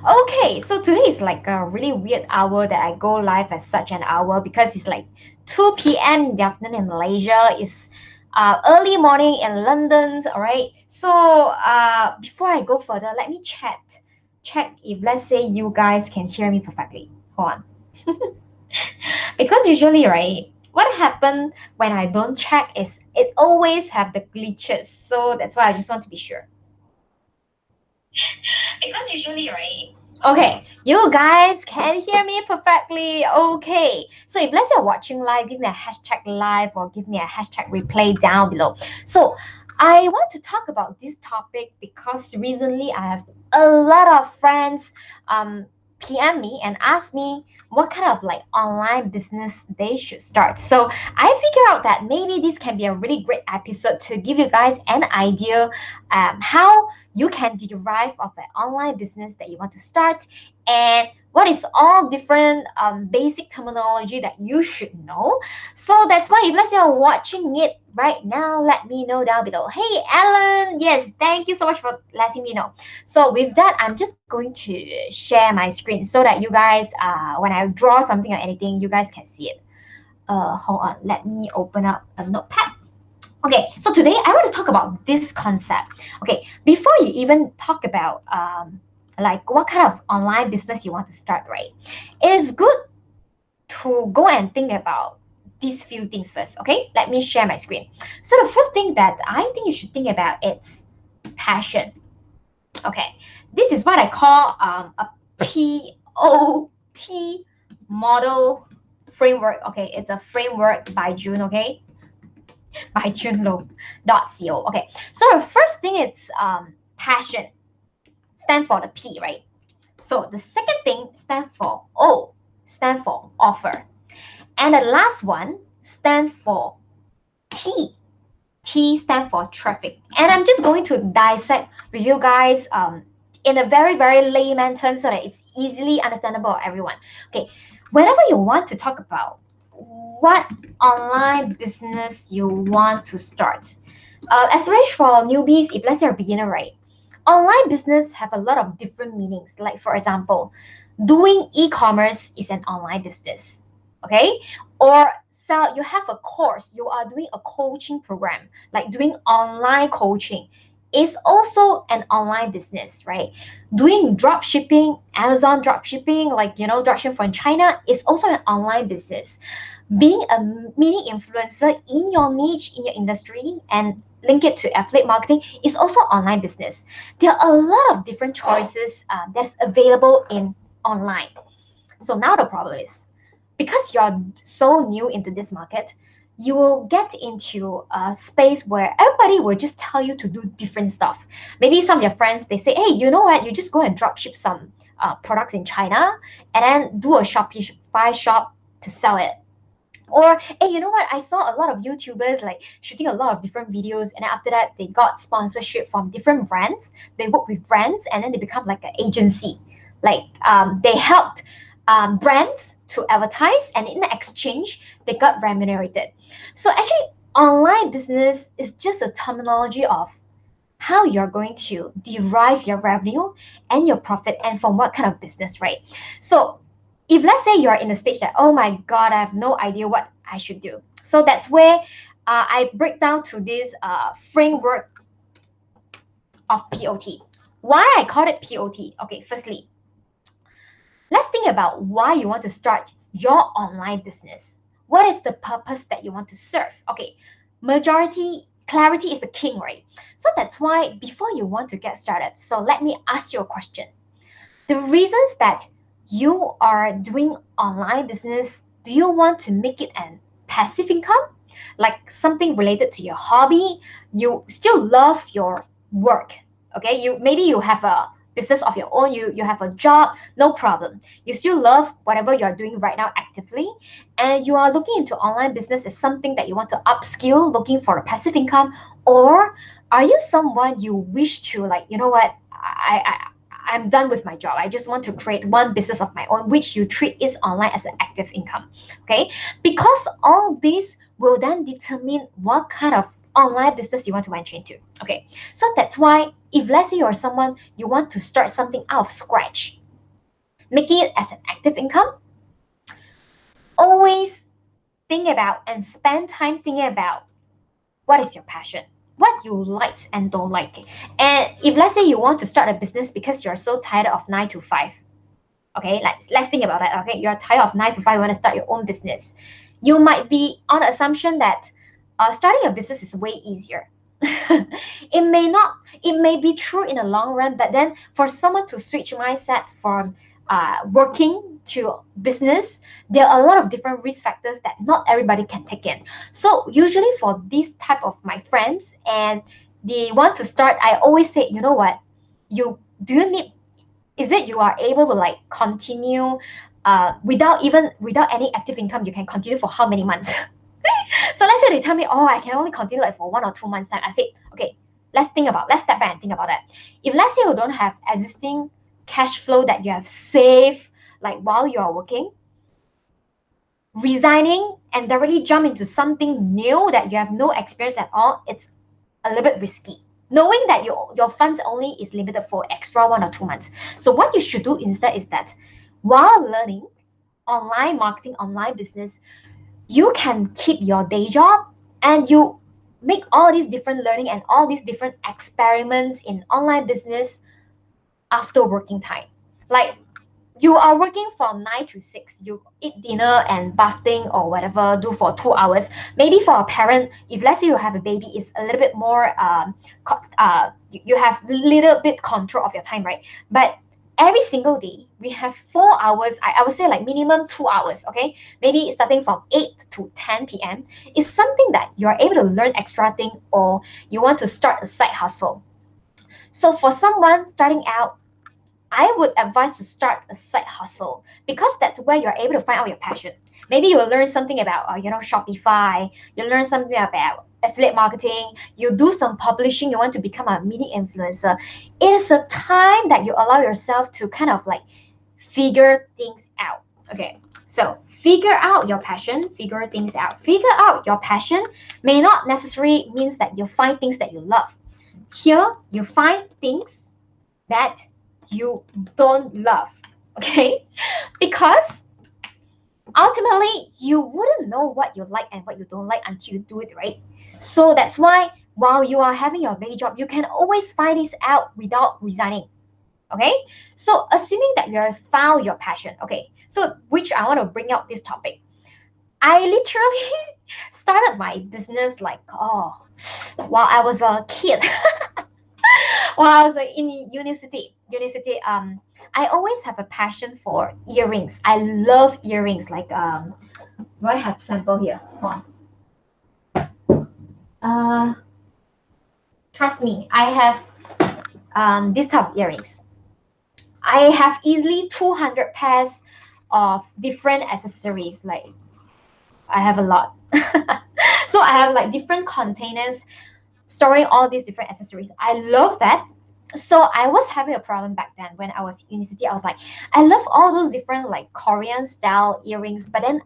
Okay, so today is like a really weird hour that I go live at such an hour because it's like 2 p.m. in the afternoon in Malaysia. It's early morning in London. All right. So before I go further, let me check if let's say you guys can hear me perfectly. Hold on. Because usually, right, what happen when I don't check is it always have the glitches. So that's why I just want to be sure. Because usually, right? Okay, you guys can hear me perfectly. Okay, so if let's say you're watching live, give me a hashtag live or give me a hashtag replay down below. So I want to talk about this topic because recently I have a lot of friends PM me and ask me what kind of like online business they should start. So I figure out that maybe this can be a really great episode to give you guys an idea how you can derive of an online business that you want to start and what is all different basic terminology that you should know. So that's why if let's say you're watching it right now, let me know down below. Hey Alan, yes, thank you so much for letting me know. So with that, I'm just going to share my screen so that you guys, when I draw something or anything, you guys can see it. Hold on, let me open up a notepad. Okay, so today I want to talk about this concept. Okay, before you even talk about like what kind of online business you want to start, right? It is good to go and think about these few things first. Okay, let me share my screen. So the first thing that I think you should think about is passion. Okay, this is what I call a P.O.T model framework. Okay, it's a framework by June. Okay, by junlo.co. Okay, so the first thing is passion, stand for the P, right? So the second thing stand for O, stand for offer. And the last one stand for T. T stand for traffic. And I'm just going to dissect with you guys in a very, very layman term so that it's easily understandable for everyone. Okay, whenever you want to talk about what online business you want to start, especially for newbies, if let's say you're a beginner, right? Online business have a lot of different meanings. Like for example, doing e-commerce is an online business, okay? Or sell, you have a course, you are doing a coaching program, like doing online coaching is also an online business, right? Doing drop shipping, Amazon drop shipping, like drop shipping from China is also an online business. Being a mini influencer in your niche, in your industry, and link it to affiliate marketing is also online business. There are a lot of different choices that's available in online. So now the problem is because you're so new into this market, you will get into a space where everybody will just tell you to do different stuff. Maybe some of your friends, they say, hey, you know what, you just go and drop ship some products in China and then do a Shopify shop to sell it. Or, hey, you know what? I saw a lot of YouTubers like shooting a lot of different videos, and after that, they got sponsorship from different brands. They work with brands, and then they become like an agency. Like they helped brands to advertise, and in exchange, they got remunerated. So actually, online business is just a terminology of how you're going to derive your revenue and your profit and from what kind of business, right? So if let's say you're in a stage that, oh my God, I have no idea what I should do. So that's where I break down to this framework of P.O.T. Why I call it P.O.T? Okay, firstly, let's think about why you want to start your online business. What is the purpose that you want to serve? Okay, majority clarity is the king, right? So that's why before you want to get started, so let me ask you a question. The reasons that you are doing online business, do you want to make it an passive income? Like something related to your hobby? You still love your work. Okay, maybe you have a business of your own, you have a job, no problem. You still love whatever you're doing right now actively, and you are looking into online business as something that you want to upskill, looking for a passive income. Or are you someone you wish to, like, you know what, I'm done with my job. I just want to create one business of my own, which you treat is online as an active income. Okay, because all this will then determine what kind of online business you want to venture into. Okay, so that's why if let's say you're someone you want to start something out of scratch, making it as an active income, always think about and spend time thinking about what is your passion, what you like and don't like. And if let's say you want to start a business because you're so tired of 9 to 5, okay, let's think about that. Okay, you're tired of 9 to 5, you want to start your own business. You might be on the assumption that starting a business is way easier. It may be true in the long run, but then for someone to switch mindset from working to business, there are a lot of different risk factors that not everybody can take in. So usually for this type of my friends and they want to start, I always say, you know what, you need, is it you are able to like continue without any active income, you can continue for how many months? So let's say they tell me, oh, I can only continue like for 1 or 2 months time. I say, okay, let's step back and think about that. If let's say you don't have existing cash flow that you have saved like while you are working, resigning and directly jump into something new that you have no experience at all, it's a little bit risky. Knowing that your funds only is limited for extra 1 or 2 months. So what you should do instead is that while learning online marketing, online business, you can keep your day job and you make all these different learning and all these different experiments in online business after working time. Like you are working from 9 to 6, you eat dinner and bathing or whatever, do for 2 hours. Maybe for a parent, if let's say you have a baby, it's a little bit more you have a little bit control of your time, right? But every single day we have 4 hours. I would say like minimum 2 hours, okay? Maybe starting from 8 to 10 p.m. is something that you are able to learn extra thing, or you want to start a side hustle. So for someone starting out, I would advise to start a side hustle because that's where you're able to find out your passion. Maybe you'll learn something about, Shopify. You learn something about affiliate marketing. You do some publishing. You want to become a mini influencer. It is a time that you allow yourself to kind of like figure things out. Okay, so figure out your passion. Figure things out. Figure out your passion may not necessarily means that you find things that you love. Here, you find things that you don't love, okay? Because ultimately you wouldn't know what you like and what you don't like until you do it, right? So that's why while you are having your day job, you can always find this out without resigning, okay? So assuming that you have found your passion, okay, so which I want to bring out this topic. I literally started my business like, while I was a kid. While I was in university, I always have a passion for earrings. I love earrings. Like, do I have sample here? Hold on. Trust me, I have this type of earrings. I have easily 200 pairs of different accessories. Like, I have a lot. So I have like different containers storing all these different accessories. I love that. So I was having a problem back then when I was in university. I was like, I love all those different like Korean style earrings, but then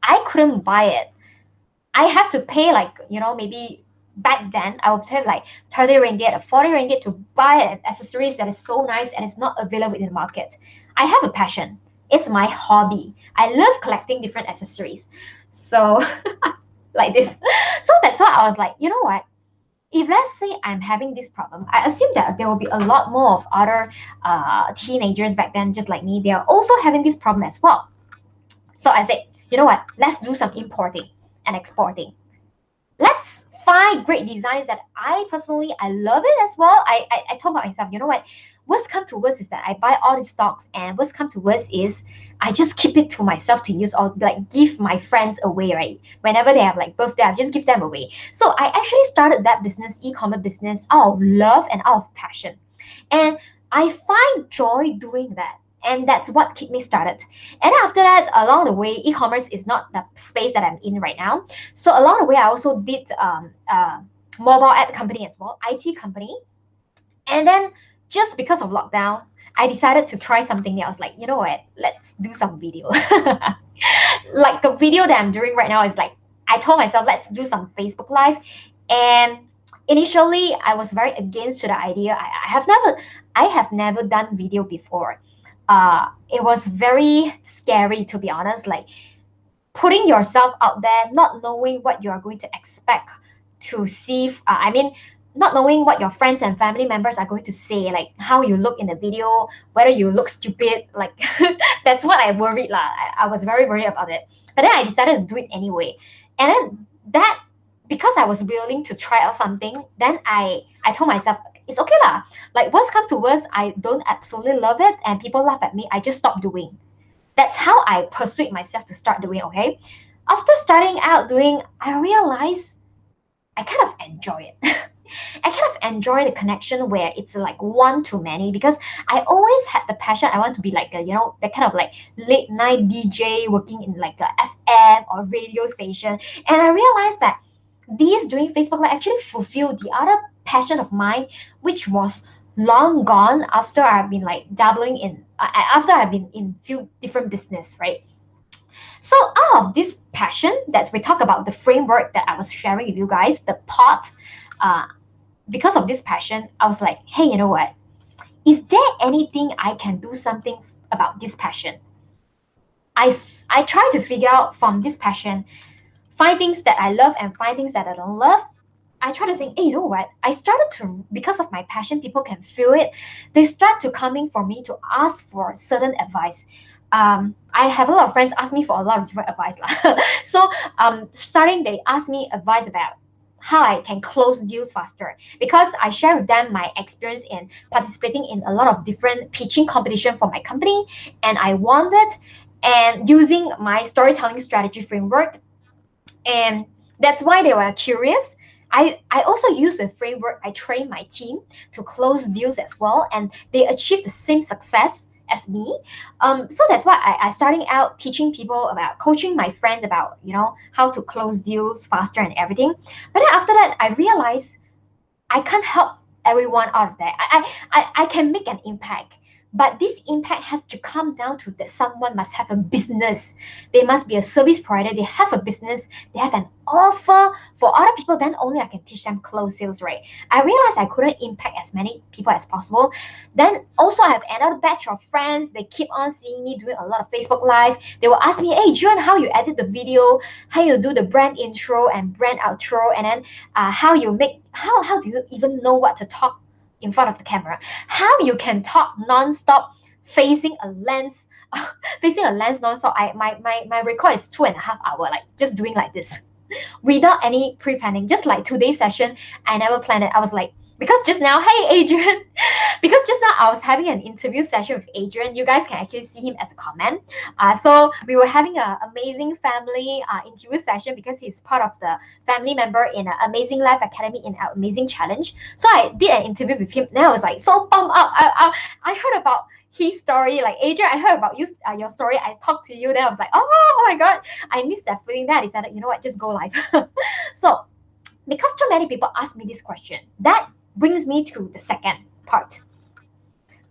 I couldn't buy it. I have to pay like, maybe back then I would pay like 30 ringgit or 40 ringgit to buy accessories that is so nice and it's not available in the market. I have a passion. It's my hobby. I love collecting different accessories. So like this. So that's why I was like, you know what? If let's say I'm having this problem, I assume that there will be a lot more of other teenagers back then, just like me. They are also having this problem as well. So I said, you know what? Let's do some importing and exporting. Let's find great designs that I love it as well. I told myself, you know what? Worst come to worst is that I buy all these stocks, and worst come to worst is I just keep it to myself to use, or like give my friends away, right? Whenever they have like birthday, I just give them away. So I actually started that business, e-commerce business, out of love and out of passion. And I find joy doing that. And that's what kept me started. And after that, along the way, e-commerce is not the space that I'm in right now. So along the way, I also did mobile app company as well, IT company. And then just because of lockdown, I decided to try something else. Like, you know what? Let's do some video. Like the video that I'm doing right now is like, I told myself, let's do some Facebook Live. And initially, I was very against to the idea. I have never done video before. it was very scary, to be honest. Like putting yourself out there, not knowing what you are going to expect to see. I mean, not knowing what your friends and family members are going to say, like how you look in the video, whether you look stupid. Like that's what I worried lah. I was very worried about it. But then I decided to do it anyway. And then that, because I was willing to try out something, then I told myself it's okay lah. Like worst come to worst, I don't absolutely love it and people laugh at me, I just stop doing. That's how I persuade myself to start doing, okay? After starting out doing, I realized I kind of enjoy it. I kind of enjoy the connection where it's like one to many, because I always had the passion. I want to be like a, that kind of like late night DJ working in like a FM or radio station. And I realized that these doing Facebook Live actually fulfill the other passion of mine, which was long gone after I've been like dabbling in, after I've been in few different business, right? So out of this passion that we talk about, the framework that I was sharing with you guys, the P.O.T, because of this passion, I was like, hey, you know what? Is there anything I can do something about this passion? I try to figure out from this passion, find things that I love and find things that I don't love. I try to think, hey, you know what? I started to, because of my passion, people can feel it. They start to coming for me to ask for certain advice. I have a lot of friends ask me for a lot of different advice. So starting, they ask me advice about how I can close deals faster, because I share with them my experience in participating in a lot of different pitching competition for my company, and I won it, and using my storytelling strategy framework. And that's why they were curious. I also use the framework. I train my team to close deals as well, and they achieve the same success as me. So that's why I starting out teaching people about, coaching my friends about, how to close deals faster and everything. But then after that, I realized I can't help everyone out of there. I can make an impact, but this impact has to come down to that someone must have a business. They must be a service provider. They have a business. They have an offer for other people. Then only I can teach them close sales, right? I realized I couldn't impact as many people as possible. Then also I have another batch of friends. They keep on seeing me doing a lot of Facebook Live. They will ask me, hey, June, how you edit the video, how you do the brand intro and brand outro, and then how do you even know what to talk in front of the camera? How you can talk non-stop facing a lens, facing a lens non-stop. My record is 2.5 hours, like just doing like this without any pre-planning. Just like today's session, I never planned it. I was like, because just now, hey Adrian, because just now I was having an interview session with Adrian. You guys can actually see him as a comment. So we were having an amazing family interview session, because he's part of the family member in an Amazing Life Academy in our Amazing Challenge. So I did an interview with him. Then I was like so pumped up. I heard about his story, like, Adrian, I heard about you, your story. I talked to you. Then I was like, oh my god, I missed that feeling. Then I decided, you know what, just go live. So because too many people ask me this question, that brings me to the second part.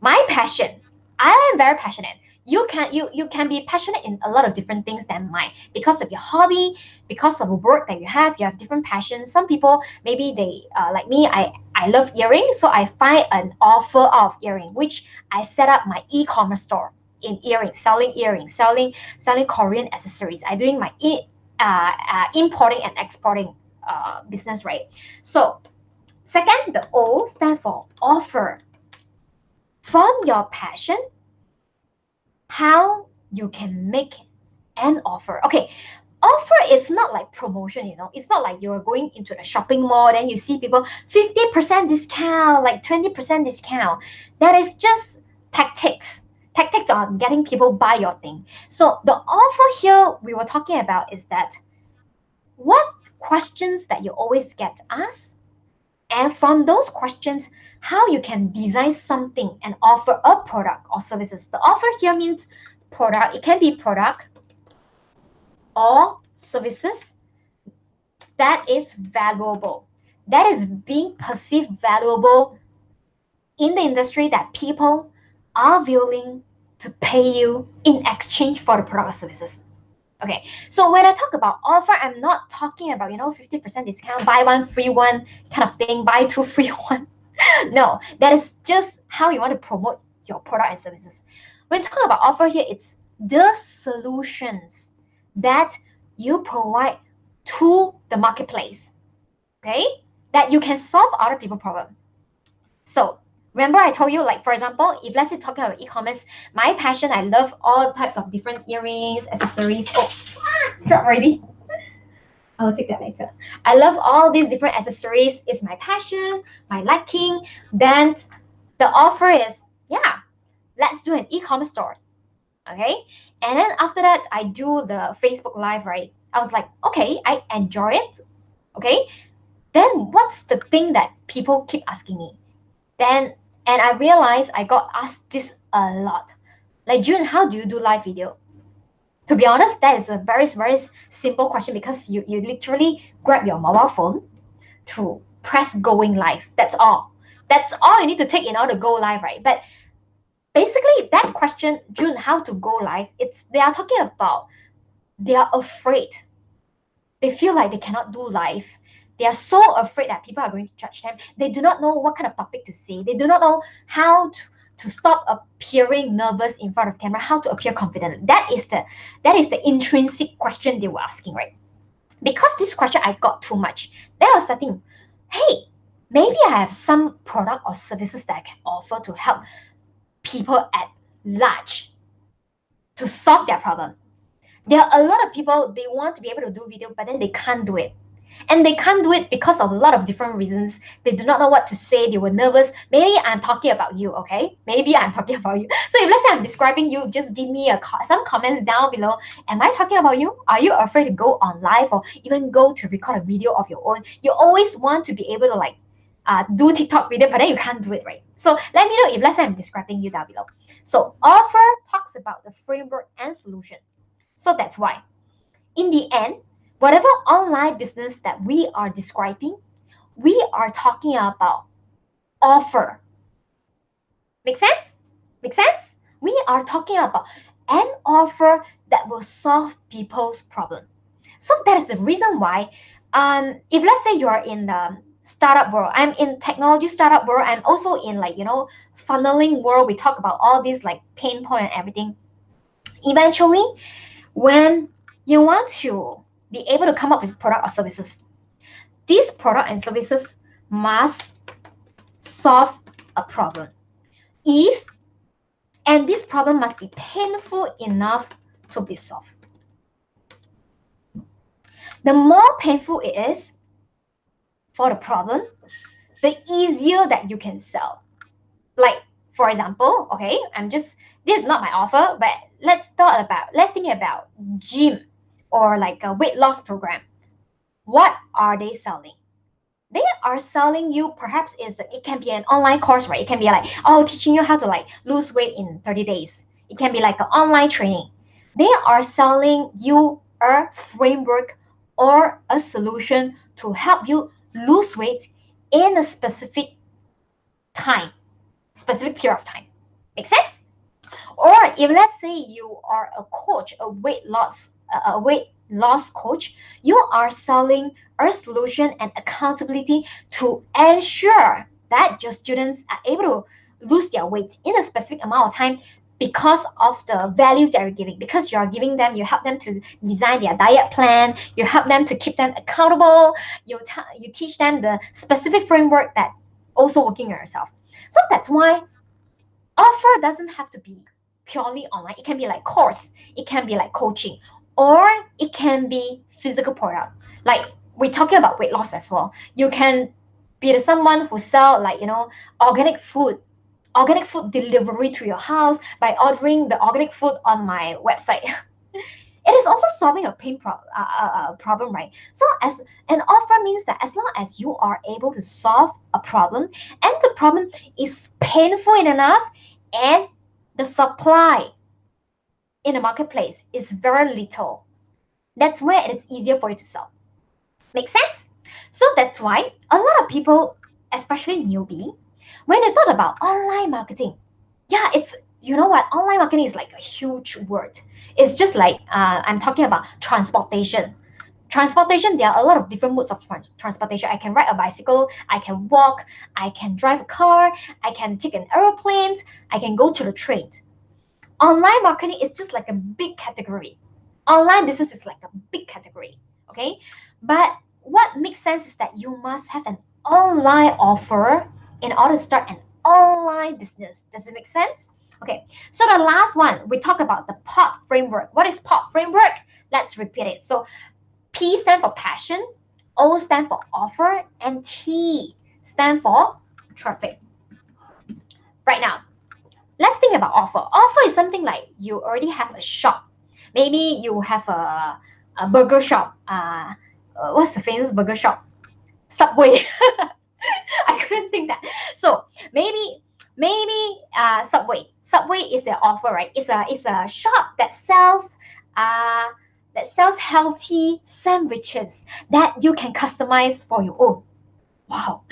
My passion. I am very passionate. You can be passionate in a lot of different things than mine, because of your hobby, because of the work that you have different passions. Some people, maybe they like me, I love earrings, so I find an offer of earring, which I set up my e-commerce store in earrings, selling Korean accessories. I doing my importing and exporting business, right? So second, the O stand for offer. From your passion, how you can make an offer. Okay, offer is not like promotion, it's not like you're going into the shopping mall, then you see people 50% discount, like 20% discount. That is just tactics on getting people buy your thing. So the offer here we were talking about is that what questions that you always get asked, and from those questions, how you can design something and offer a product or services. The offer here means product. It can be product or services that is valuable, that is being perceived valuable in the industry, that people are willing to pay you in exchange for the product or services. Okay, so when I talk about offer, I'm not talking about 50% discount, buy one free one kind of thing, buy two free one. No, that is just how you want to promote your product and services. When we talk about offer here, it's the solutions that you provide to the marketplace, okay? That you can solve other people's problem. So remember I told you, like, for example, if let's say talking about e-commerce, my passion, I love all types of different earrings, accessories. Oops, drop already. I'll take that later. I love all these different accessories. It's my passion, my liking. Then the offer is, yeah, let's do an e-commerce store. Okay. And then after that, I do the Facebook Live, right? I was like, okay, I enjoy it. Okay. Then what's the thing that people keep asking me? Then, and I realized I got asked this a lot. Like, June, how do you do live video? To be honest, that is a very, very simple question, because you literally grab your mobile phone to press going live. That's all. That's all you need to take in order to go live, right? But basically, that question, June, how to go live, they are talking about they are afraid. They feel like they cannot do live. They are so afraid that people are going to judge them. They do not know what kind of topic to say. They do not know how to stop appearing nervous in front of camera, how to appear confident. That is the intrinsic question they were asking, right? Because this question I got too much. Then I was starting, hey, maybe I have some product or services that I can offer to help people at large to solve their problem. There are a lot of people, they want to be able to do video, but then they can't do it. And they can't do it because of a lot of different reasons. They do not know what to say. They were nervous. Maybe I'm talking about you, okay? Maybe I'm talking about you. So if let's say I'm describing you, just give me some comments down below. Am I talking about you? Are you afraid to go on live or even go to record a video of your own? You always want to be able to like do TikTok video, but then you can't do it, right? So let me know if let's say I'm describing you down below. So offer talks about the framework and solution. So that's why, in the end, whatever online business that we are describing, we are talking about offer. Make sense? Make sense? We are talking about an offer that will solve people's problem. So that is the reason why, if let's say you are in the startup world, I'm in technology startup world, I'm also in like, funneling world. We talk about all these like pain point and everything. Eventually, when you want to be able to come up with product or services, these product and services must solve a problem. And this problem must be painful enough to be solved. The more painful it is for the problem, the easier that you can sell. Like, for example, okay, this is not my offer, but let's think about gym or like a weight loss program. What are they selling? They are selling you, perhaps it can be an online course, right? It can be like, teaching you how to like lose weight in 30 days. It can be like an online training. They are selling you a framework or a solution to help you lose weight in a specific period of time. Make sense? Or if let's say you are a coach, a weight loss coach, you are selling a solution and accountability to ensure that your students are able to lose their weight in a specific amount of time because of the values that you're giving. Because you are giving them, you help them to design their diet plan, you help them to keep them accountable, you teach them the specific framework that also working on yourself. So that's why offer doesn't have to be purely online. It can be like course, it can be like coaching, or it can be physical product. Like we're talking about weight loss as well. You can be someone who sell like organic food delivery to your house by ordering the organic food on my website. It is also solving a pain problem, right? So as an offer means that as long as you are able to solve a problem and the problem is painful enough and the supply in the marketplace is very little, that's where it is easier for you to sell. Make sense? So that's why a lot of people, especially newbie, when they thought about online marketing, yeah, it's, you know what, online marketing is like a huge word. It's just like I'm talking about transportation. There are a lot of different modes of transportation. I can ride a bicycle, I can walk, I can drive a car, I can take an aeroplane, I can go to the train. Online marketing is just like a big category. Online business is like a big category, okay? But what makes sense is that you must have an online offer in order to start an online business. Does it make sense? Okay, so the last one, we talk about the P.O.T framework. What is P.O.T framework? Let's repeat it. So P stand for passion, O stand for offer, and T stand for traffic. Right now, let's think about offer. Offer is something like you already have a shop. Maybe you have a burger shop. What's the famous burger shop? Subway. I couldn't think that. So maybe Subway. Subway is an offer, right? It's a shop uh that sells healthy sandwiches that you can customize for your own. Wow.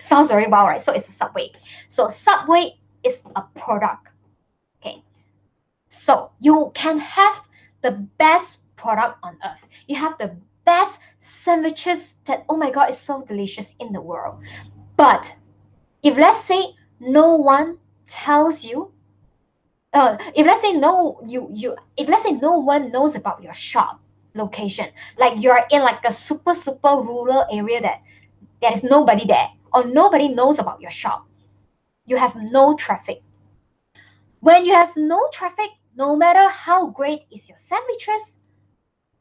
Sounds very wow, right? So it's a Subway. So Subway is a product. Okay. So you can have the best product on earth. You have the best sandwiches that, oh my God, is so delicious in the world. But if let's say no one tells you, if let's say if let's say no one knows about your shop location, like you're in like a super rural area that there is nobody there, or nobody knows about your shop, you have no traffic. When you have no traffic, no matter how great is your sandwiches,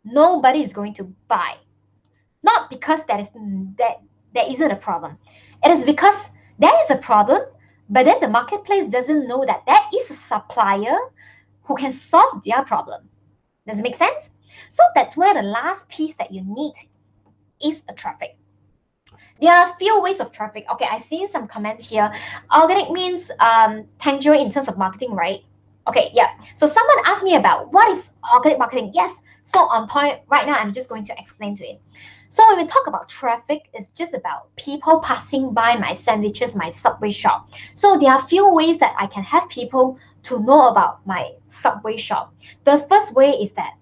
nobody is going to buy. Not because there isn't a problem. It is because there is a problem, but then the marketplace doesn't know that there is a supplier who can solve their problem. Does it make sense? So that's where the last piece that you need is a traffic. There are a few ways of traffic. Okay, I've seen some comments here. Organic means tangible in terms of marketing, right? Okay, yeah. So someone asked me about what is organic marketing. Yes, so on point. Right now, I'm just going to explain to it. So when we talk about traffic, it's just about people passing by my sandwiches, my Subway shop. So there are a few ways that I can have people to know about my Subway shop. The first way is that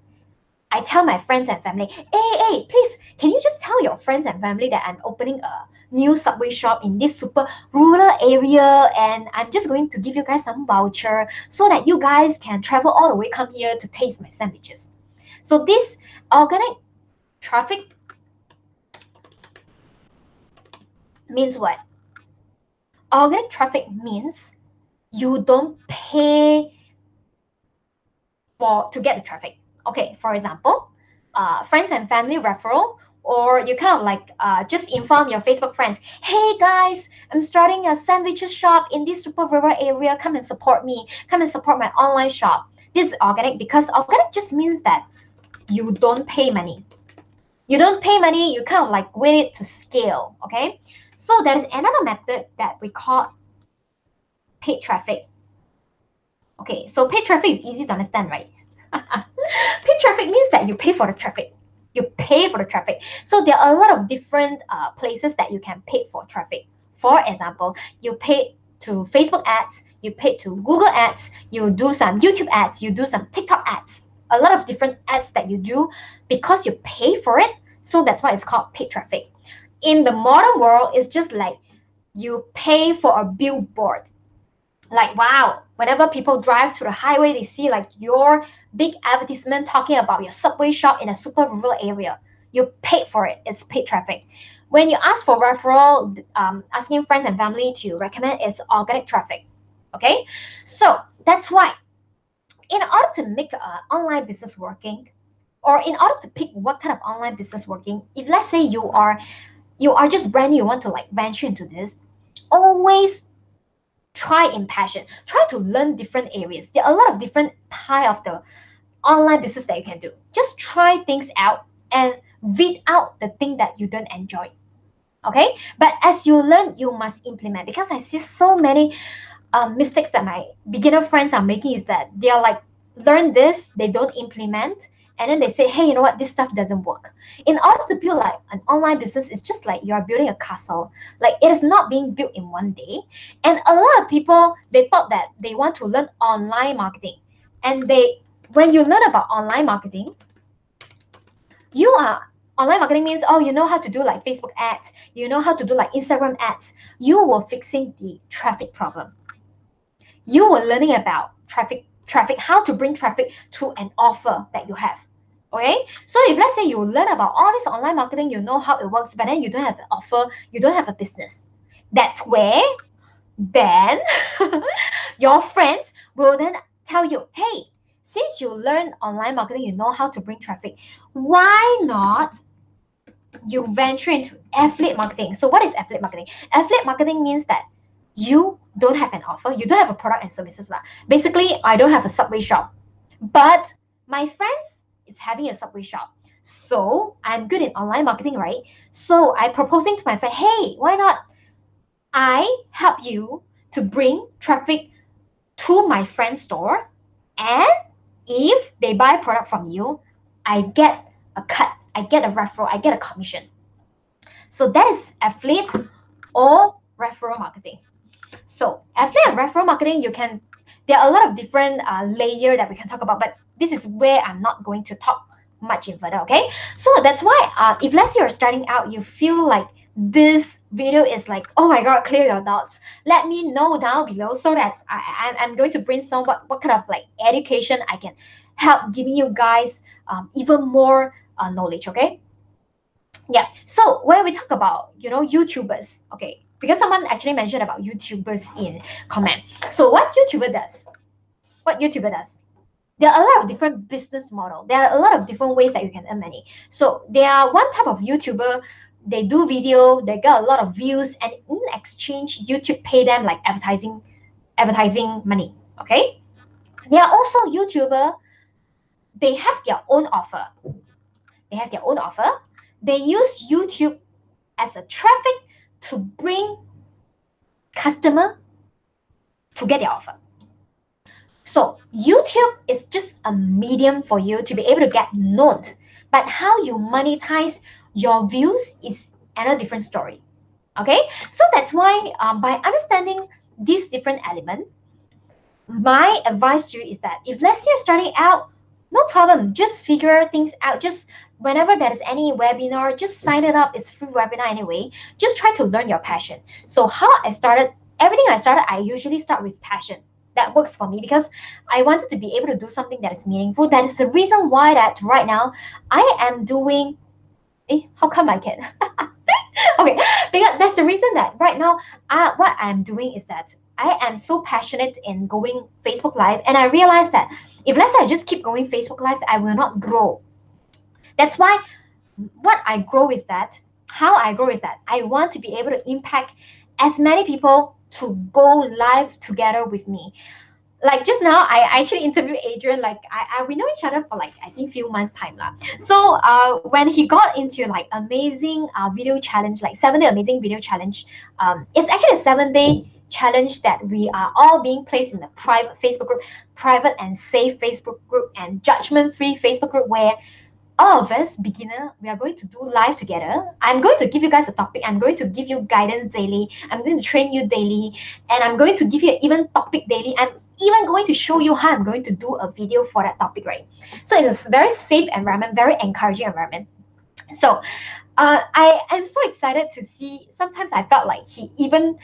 I tell my friends and family, hey, please, can you just tell your friends and family that I'm opening a new Subway shop in this super rural area, and I'm just going to give you guys some voucher so that you guys can travel all the way come here to taste my sandwiches. So this organic traffic means what? Organic traffic means you don't pay to get the traffic. Okay, for example, friends and family referral, or you kind of like just inform your Facebook friends, hey guys, I'm starting a sandwiches shop in this super rural area. Come and support me. Come and support my online shop. This is organic because organic just means that you don't pay money. You don't pay money, you kind of like wait it to scale, okay? So there's another method that we call paid traffic. Okay, so paid traffic is easy to understand, right? Paid traffic means that you pay for the traffic. You pay for the traffic. So there are a lot of different places that you can pay for traffic. For example, you pay to Facebook ads, you pay to Google ads, you do some YouTube ads, you do some TikTok ads. A lot of different ads that you do because you pay for it. So that's why it's called paid traffic. In the modern world, it's just like you pay for a billboard. Like, wow, whenever people drive to the highway, they see like your big advertisement talking about your Subway shop in a super rural area. You paid for it. It's paid traffic. When you ask for referral, asking friends and family to recommend, it's organic traffic. Okay, so that's why in order to make an online business working, or in order to pick what kind of online business working, if let's say you are just brand new, you want to like venture into this, always try in passion. Try to learn different areas. There are a lot of different pie of the online business that you can do. Just try things out and weed out the thing that you don't enjoy. Okay, but as you learn, you must implement, because I see so many mistakes that my beginner friends are making is that they are like, learn this, they don't implement, and then they say, hey, you know what, this stuff doesn't work. In order to build like an online business, it's just like you are building a castle. Like, it is not being built in one day. And a lot of people, they thought that they want to learn online marketing, and when you learn about online marketing, online marketing means, oh, you know how to do like Facebook ads, you know how to do like Instagram ads. You were fixing the traffic problem. You were learning about traffic traffic, how to bring traffic to an offer that you have. Okay, so if let's say you learn about all this online marketing, you know how it works, but then you don't have an offer, you don't have a business, that's where then your friends will then tell you, hey, since you learn online marketing, you know how to bring traffic, why not you venture into affiliate marketing? So what is affiliate marketing? Affiliate marketing means that you don't have an offer, you don't have a product and services. Basically, I don't have a Subway shop, but my friends is having a Subway shop. So I'm good in online marketing, right? So I proposing to my friend, hey, why not I help you to bring traffic to my friend's store, and if they buy a product from you, I get a cut, I get a referral, I get a commission. So that is affiliate or referral marketing. So affiliate and referral marketing, there are a lot of different layer that we can talk about, but this is where I'm not going to talk much in further, okay? So that's why if let's say you're starting out, you feel like this video is like, oh my god, clear your doubts, let me know down below so that I'm going to brainstorm what kind of like education I can help giving you guys even more knowledge, okay? Yeah, so when we talk about, YouTubers, okay, because someone actually mentioned about YouTubers in comment. So what YouTuber does, there are a lot of different business model. There are a lot of different ways that you can earn money. So there are one type of YouTuber, they do video, they got a lot of views, and in exchange, YouTube pay them like advertising money. Okay. There are also YouTuber, they have their own offer. They use YouTube as a traffic to bring customer to get their offer. So YouTube is just a medium for you to be able to get known, but how you monetize your views is another different story. Okay, so that's why by understanding these different elements, my advice to you is that if let's say you're starting out, no problem, just figure things out. Just whenever there is any webinar, just sign it up. It's free webinar anyway. Just try to learn your passion. So how I started, everything I usually start with passion. That works for me because I wanted to be able to do something that is meaningful. That is the reason why that right now I am doing, how come I can? Okay, because that's the reason that right now what I'm doing is that I am so passionate in going Facebook Live, and I realized that if let's say I just keep going Facebook Live, I will not grow. That's why how I grow is that I want to be able to impact as many people to go live together with me. Like just now, I actually interviewed Adrian. Like we know each other for like I think few months time lah. So when he got into like amazing video challenge, like 7-day amazing video challenge, it's actually a 7-day challenge that we are all being placed in the private Facebook group, private and safe Facebook group, and judgment-free Facebook group where all of us beginner, we are going to do live together. I'm going to give you guys a topic, I'm going to give you guidance daily, I'm going to train you daily, and I'm going to give you even topic daily. I'm even going to show you how I'm going to do a video for that topic, right? So it is very safe environment, very encouraging environment. So I am so excited to see. Sometimes I felt like he even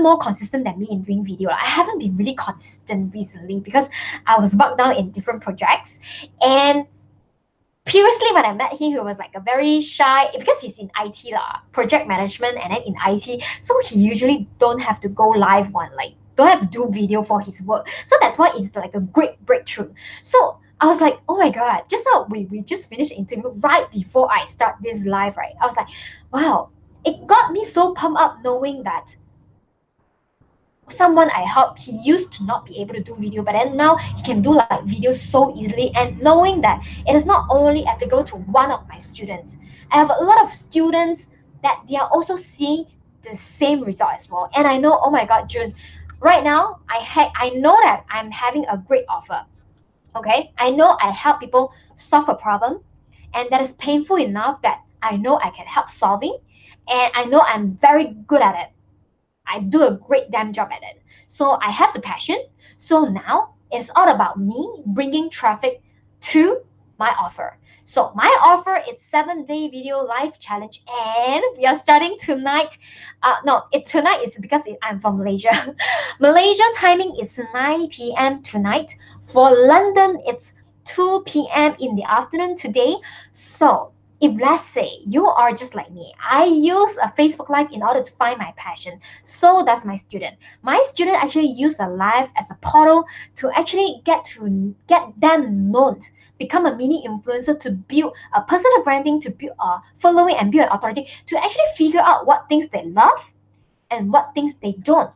more consistent than me in doing video. I haven't been really consistent recently because I was bogged down in different projects. And previously when I met him, he was like a very shy, because he's in IT lah, project management, and then in IT, so he usually don't have to go live one, like don't have to do video for his work. So that's why it's like a great breakthrough. So I was like, oh my god, just now we just finished interview right before I start this live, right? I was like, wow, it got me so pumped up knowing that someone I helped, he used to not be able to do video, but then now he can do like videos so easily, and knowing that it is not only applicable to one of my students. I have a lot of students that they are also seeing the same result as well. And I know, oh my god, June, right now I know that I'm having a great offer. Okay, I know I help people solve a problem, and that is painful enough that I know I can help solving, and I know I'm very good at it. I do a great damn job at it. So I have the passion. So now it's all about me bringing traffic to my offer. So my offer is 7-day video live challenge, and we are starting tonight. No, it's tonight. It's because I'm from Malaysia. Malaysia timing is 9 p.m. tonight. For London, it's 2 p.m. in the afternoon today. So if let's say you are just like me, I use a Facebook Live in order to find my passion. So does my student. My student actually use a live as a portal to actually get them known, become a mini influencer, to build a personal branding, to build a following and build an authority, to actually figure out what things they love and what things they don't.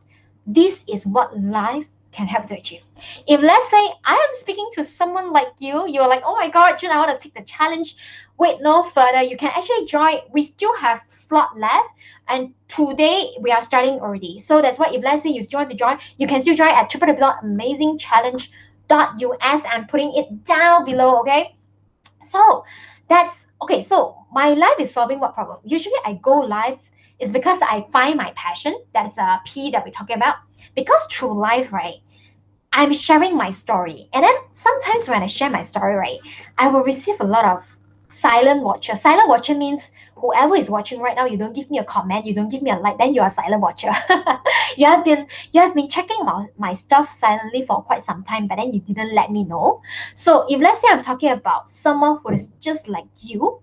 This is what life can help to achieve. If let's say I am speaking to someone like you're like, oh my god, June, I want to take the challenge. Wait no further, you can actually join. We still have slot left, and today we are starting already. So that's why if let's say you still want to join, you can still join at www.amazingchallenge.us. I'm putting it down below, okay? So that's okay. So my life is solving what problem? Usually I go live is because I find my passion. That's a P that we're talking about. Because through life, right, I'm sharing my story. And then sometimes when I share my story, right, I will receive a lot of silent watcher. Silent watcher means whoever is watching right now, you don't give me a comment, you don't give me a like, then you're a silent watcher. you have been checking my stuff silently for quite some time, but then you didn't let me know. So if let's say I'm talking about someone who is just like you,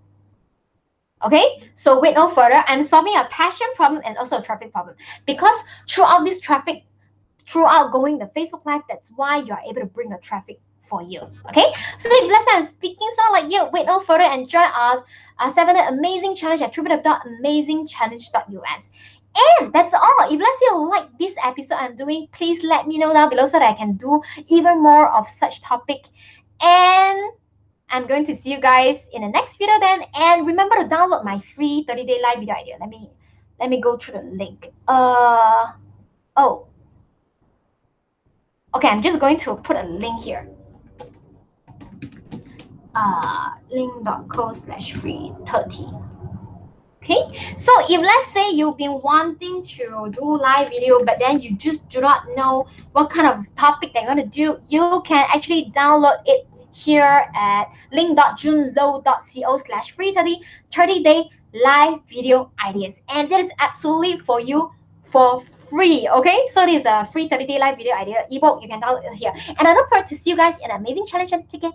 okay, so wait no further, I'm solving a passion problem and also a traffic problem. Because throughout this traffic, throughout going the Facebook Live, that's why you are able to bring the traffic for you. Okay, so if let's say I'm speaking someone like you, wait no further and join our 7 amazing challenge at www.amazingchallenge.us. And that's all. If let's say you like this episode I'm doing, please let me know down below so that I can do even more of such topic. And I'm going to see you guys in the next video then. And remember to download my free 30-day live video idea. Let me go through the link. Oh, okay, I'm just going to put a link here. Link.co/free 30. Okay, so if let's say you've been wanting to do live video, but then you just do not know what kind of topic they're going to do, you can actually download it here at link.junelo.co/free 30-day live video ideas. And that is absolutely for you for free. Okay, so this is a free 30-day live video idea ebook. You can download it here. And I look forward to see you guys in an amazing challenge and ticket.